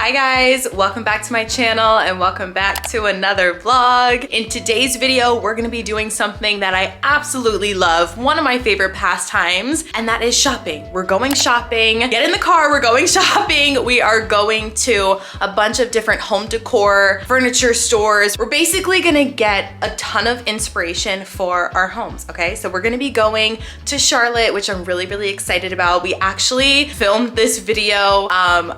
Hi guys, welcome back to my channel and welcome back to another vlog. In today's video, we're gonna be doing something that I absolutely love, one of my favorite pastimes, and that is shopping. We're going shopping. Get in the car, we're going shopping. We are going to a bunch of different home decor, furniture stores. We're basically gonna get a ton of inspiration for our homes, okay? So we're gonna be going to Charlotte, which I'm really excited about. We actually filmed this video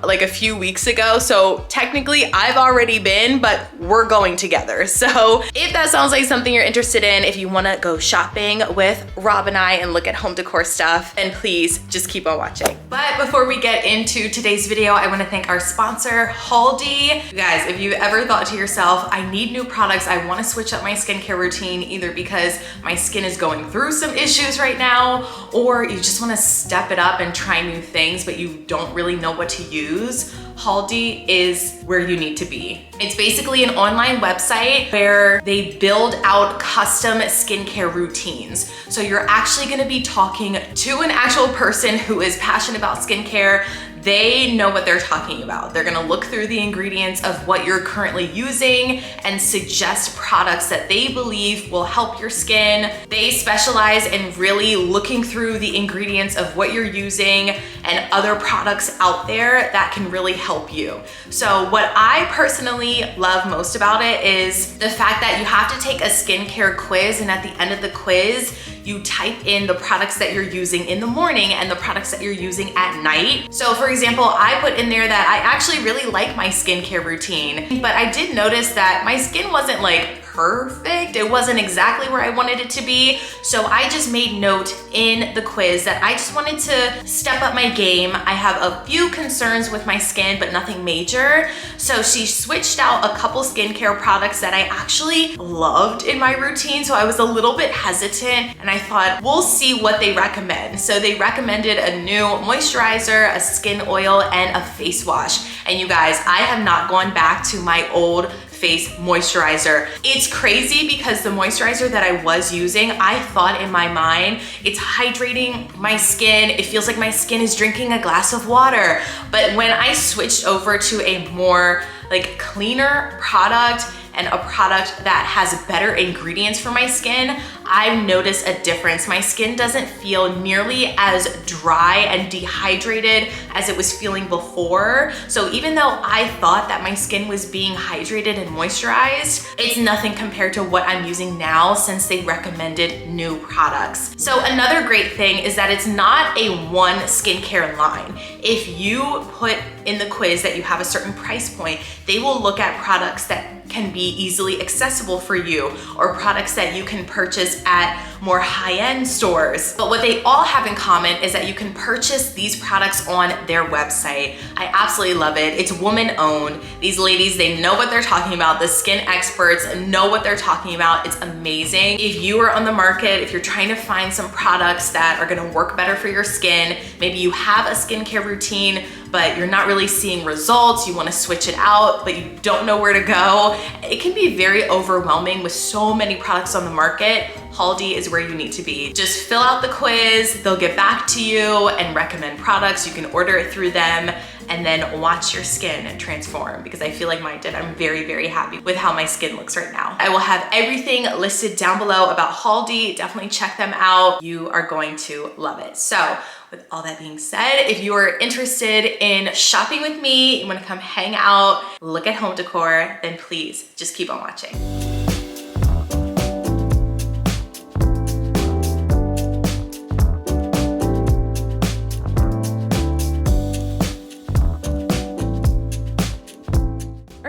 like a few weeks ago. So technically I've already been, but we're going together. So if that sounds like something you're interested in, if you wanna go shopping with Rob and I and look at home decor stuff, then please just keep on watching. But before we get into today's video, I wanna thank our sponsor, Haldi. You guys, if you've ever thought to yourself, I need new products, I wanna switch up my skincare routine, either because my skin is going through some issues right now, or you just wanna step it up and try new things, but you don't really know what to use, Haldi is where you need to be. It's basically an online website where they build out custom skincare routines. So you're actually gonna be talking to an actual person who is passionate about skincare. They know what they're talking about. They're gonna look through the ingredients of what you're currently using and suggest products that they believe will help your skin. They specialize in really looking through the ingredients of what you're using and other products out there that can really help you. So what I personally love most about it is the fact that you have to take a skincare quiz, and at the end of the quiz, you type in the products that you're using in the morning and the products that you're using at night. So for example, I put in there that I actually really like my skincare routine, but I did notice that my skin wasn't like perfect. It wasn't exactly where I wanted it to be. So I just made note in the quiz that I just wanted to step up my game. I have a few concerns with my skin, but nothing major. So she switched out a couple skincare products that I actually loved in my routine. So I was a little bit hesitant and I thought, we'll see what they recommend. So they recommended a new moisturizer, a skin oil, and a face wash. And you guys, I have not gone back to my old face moisturizer. It's crazy because the moisturizer that I was using, I thought in my mind, it's hydrating my skin. It feels like my skin is drinking a glass of water. But when I switched over to a more like cleaner product and a product that has better ingredients for my skin, I've noticed a difference. My skin doesn't feel nearly as dry and dehydrated as it was feeling before. So even though I thought that my skin was being hydrated and moisturized, it's nothing compared to what I'm using now since they recommended new products. So another great thing is that it's not a one skincare line. If you put in the quiz that you have a certain price point, they will look at products that can be easily accessible for you, or products that you can purchase at more high-end stores. But what they all have in common is that you can purchase these products on their website. I absolutely love it. It's woman-owned. These ladies, they know what they're talking about. The skin experts know what they're talking about. It's amazing. If you are on the market, if you're trying to find some products that are gonna work better for your skin, maybe you have a skincare routine, but you're not really seeing results, you wanna switch it out, but you don't know where to go. It can be very overwhelming with so many products on the market. Haldi is where you need to be. Just fill out the quiz, they'll get back to you and recommend products. You can order it through them and then watch your skin transform, because I feel like mine did. I'm very happy with how my skin looks right now. I will have everything listed down below about Haldi. Definitely check them out. You are going to love it. So with all that being said, if you are interested in shopping with me, you wanna come hang out, look at home decor, then please just keep on watching.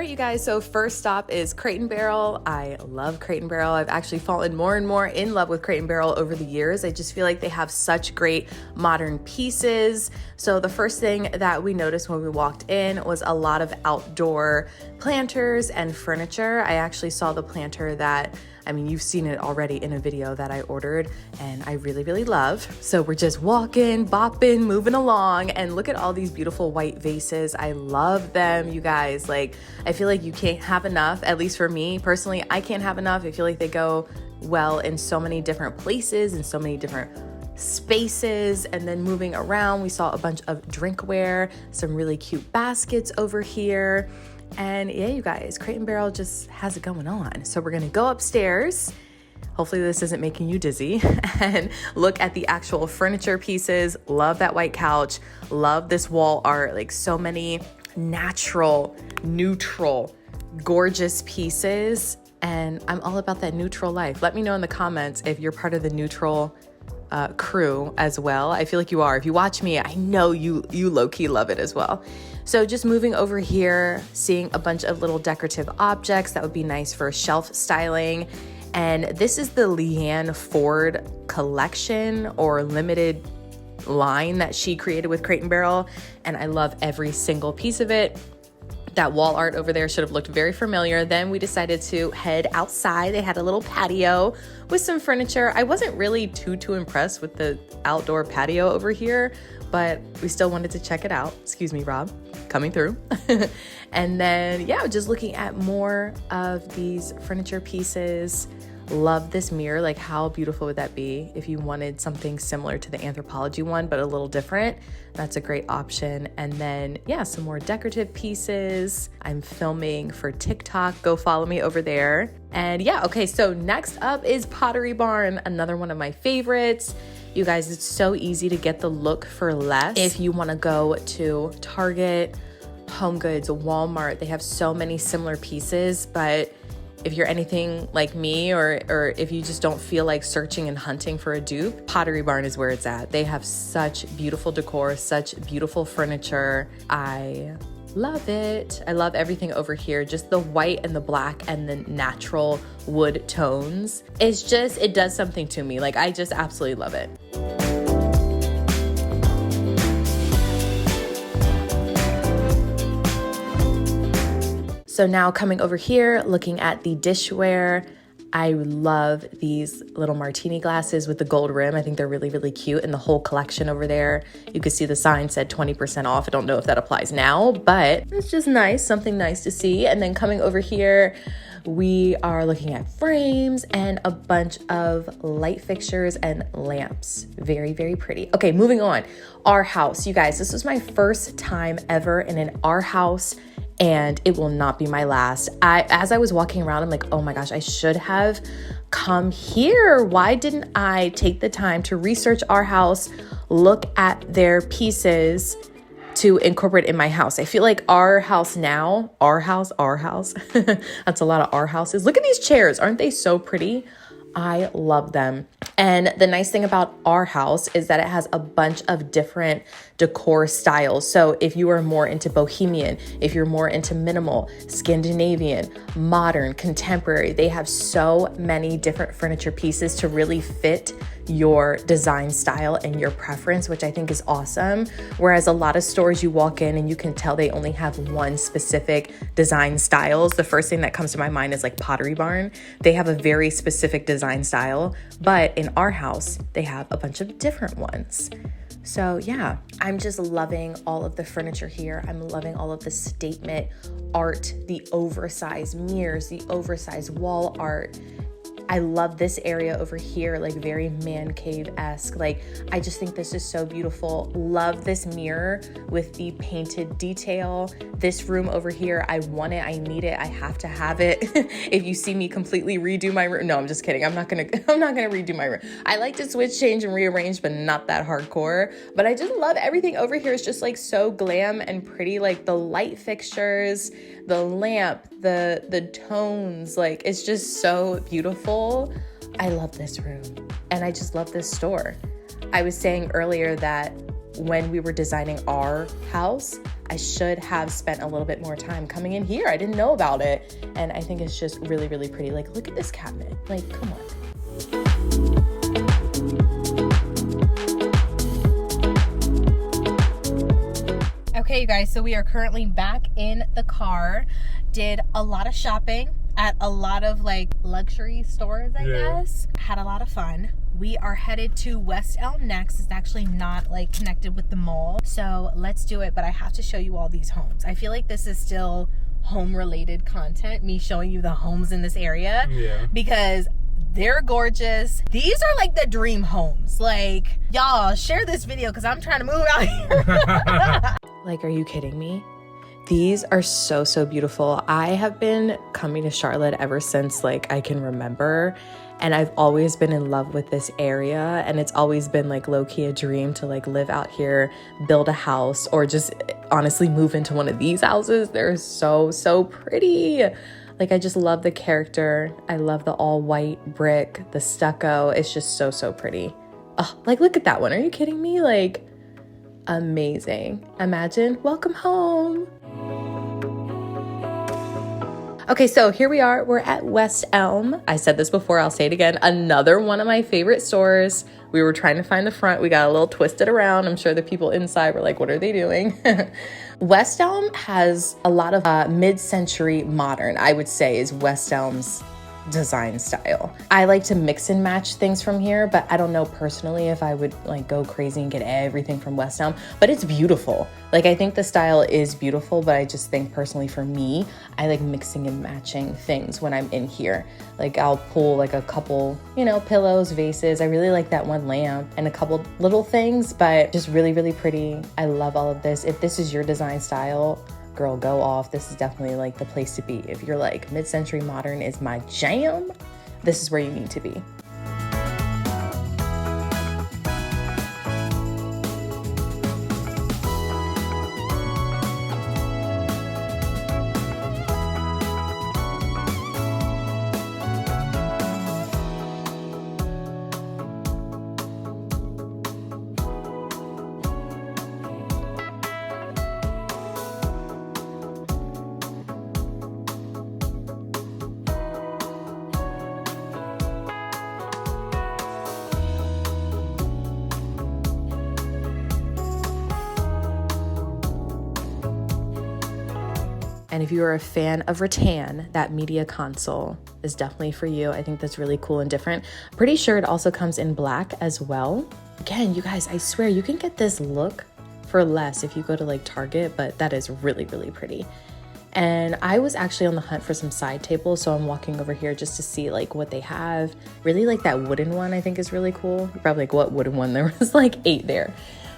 You guys, so first stop is Crate & Barrel. I love Crate & Barrel. I've actually fallen more and more in love with Crate & Barrel over the years. I just feel like they have such great modern pieces. So the first thing that we noticed when we walked in was a lot of outdoor planters and furniture. I actually saw the planter that, I mean, you've seen it already in a video that I ordered and I really love. So we're just walking, bopping, moving along, and look at all these beautiful white vases. I love them, you guys. Like, I feel like you can't have enough, at least for me personally, I can't have enough. I feel like they go well in so many different places and so many different spaces. And then moving around, we saw a bunch of drinkware, some really cute baskets over here. And yeah, you guys, Crate & Barrel just has it going on. So we're gonna go upstairs. Hopefully this isn't making you dizzy, and look at the actual furniture pieces. Love that white couch. Love this wall art, like so many natural, neutral, gorgeous pieces. And I'm all about that neutral life. Let me know in the comments if you're part of the neutral crew as well. I feel like you are. If you watch me, I know you low-key love it as well. So just moving over here, seeing a bunch of little decorative objects that would be nice for shelf styling. And this is the Leanne Ford collection or limited line that she created with Crate & Barrel. And I love every single piece of it. That wall art over there should have looked very familiar. Then we decided to head outside. They had a little patio with some furniture. I wasn't really too impressed with the outdoor patio over here, but we still wanted to check it out. Excuse me, Rob, coming through. And then, yeah, just looking at more of these furniture pieces. Love this mirror. Like, how beautiful would that be if you wanted something similar to the Anthropologie one, but a little different? That's a great option. And then, yeah, some more decorative pieces. I'm filming for TikTok. Go follow me over there. And yeah, okay, so next up is Pottery Barn, another one of my favorites. You guys, it's so easy to get the look for less. If you want to go to Target, Home Goods, Walmart, they have so many similar pieces, but if you're anything like me, or if you just don't feel like searching and hunting for a dupe, Pottery Barn is where it's at. They have such beautiful decor, such beautiful furniture. I love it. I love everything over here. Just the white and the black and the natural wood tones. It's just, it does something to me. Like, I just absolutely love it. So now coming over here, looking at the dishware, I love these little martini glasses with the gold rim. I think they're really cute, and the whole collection over there. You could see the sign said 20% off. I don't know if that applies now, but it's just nice, something nice to see. And then coming over here, we are looking at frames and a bunch of light fixtures and lamps. Very pretty. Okay, moving on. Our house. You guys, this was my first time ever in an our house, and it will not be my last. As I was walking around, I'm like, oh my gosh, I should have come here. Why didn't I take the time to research our house, look at their pieces to incorporate in my house? I feel like our house now, our house, that's a lot of our houses. Look at these chairs. Aren't they so pretty? I love them. And the nice thing about our house is that it has a bunch of different decor styles. So if you are more into bohemian, if you're more into minimal, Scandinavian, modern, contemporary, they have so many different furniture pieces to really fit your design style and your preference, which I think is awesome. Whereas a lot of stores, you walk in and you can tell they only have one specific design styles. The first thing that comes to my mind is like Pottery Barn. They have a very specific design style, but in our house, they have a bunch of different ones. So yeah, I'm just loving all of the furniture here. I'm loving all of the statement art, the oversized mirrors, the oversized wall art. I love this area over here, like very man cave-esque. Like, I just think this is so beautiful. Love this mirror with the painted detail. This room over here, I want it, I need it, I have to have it. If you see me completely redo my room, no, I'm just kidding. I'm not gonna redo my room. I like to switch, change, and rearrange, but not that hardcore. But I just love everything over here. It's just like so glam and pretty, like the light fixtures, the lamp, the tones, like it's just so beautiful. I love this room, and I just love this store. I was saying earlier that when we were designing our house, I should have spent a little bit more time coming in here. I didn't know about it, and I think it's just really pretty. Like, look at this cabinet. Like, come on. Okay, you guys, so we are currently back in the car. Did a lot of shopping at a lot of like luxury stores, I guess. Had a lot of fun. We are headed to West Elm next. It's actually not like connected with the mall. So let's do it, but I have to show you all these homes. I feel like this is still home related content, me showing you the homes in this area. Yeah. Because They're gorgeous. These are like the dream homes. Like, y'all share this video because I'm trying to move out here. Like, are you kidding me? These are so, so beautiful. I have been coming to Charlotte ever since like I can remember. And I've always been in love with this area. And it's always been like low-key a dream to like live out here, build a house, or just honestly move into one of these houses. They're so, so pretty. Like, I just love the character. I love the all white brick, the stucco. It's just so, so pretty. Oh, like, look at that one. Are you kidding me? Like, amazing. Imagine, welcome home. Okay, so here we are. We're at West Elm. I said this before, I'll say it again. Another one of my favorite stores. We were trying to find the front. We got a little twisted around. I'm sure the people inside were like, what are they doing? West Elm has a lot of mid-century modern, I would say, is West Elm's design style. I like to mix and match things from here, but I don't know personally if I would like go crazy and get everything from West Elm, but it's beautiful. Like, I think the style is beautiful, but I just think personally for me, I like mixing and matching things when I'm in here. Like, I'll pull like a couple, you know, pillows, vases. I really like that one lamp and a couple little things, but just really, really pretty. I love all of this. If this is your design style, girl, go off. This is definitely like the place to be. If you're like mid-century modern is my jam, this is where you need to be. And if you are a fan of rattan, that media console is definitely for you. I think that's really cool and different. Pretty sure it also comes in black as well. Again, you guys, I swear you can get this look for less if you go to like Target, but that is really, really pretty. And I was actually on the hunt for some side tables, so I'm walking over here just to see like what they have. Really like that wooden one, I think is really cool. You're probably like, what wooden one? There was like 8 there.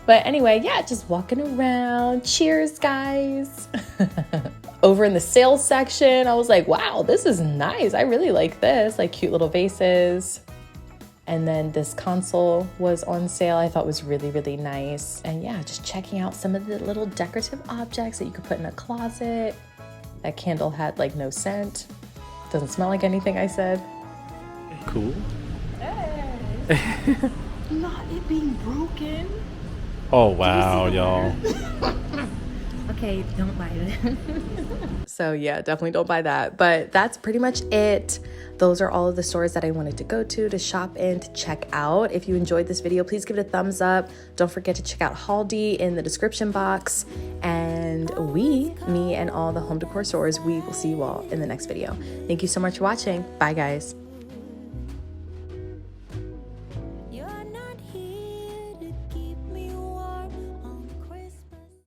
But anyway, yeah, just walking around. Cheers, guys. Over in the sales section, I was like, wow, this is nice. I really like this, like cute little vases. And then this console was on sale. I thought was really, really nice. And yeah, just checking out some of the little decorative objects that you could put in a closet. That candle had like no scent. Doesn't smell like anything I said. Cool. Hey. Not it being broken. Oh, wow, y'all. Okay, don't buy it. So yeah, definitely don't buy that. But that's pretty much it. Those are all of the stores that I wanted to go to shop in, to check out. If you enjoyed this video, please give it a thumbs up. Don't forget to check out Haldi in the description box. And me and all the home decor stores, we will see you all in the next video. Thank you so much for watching. Bye, guys.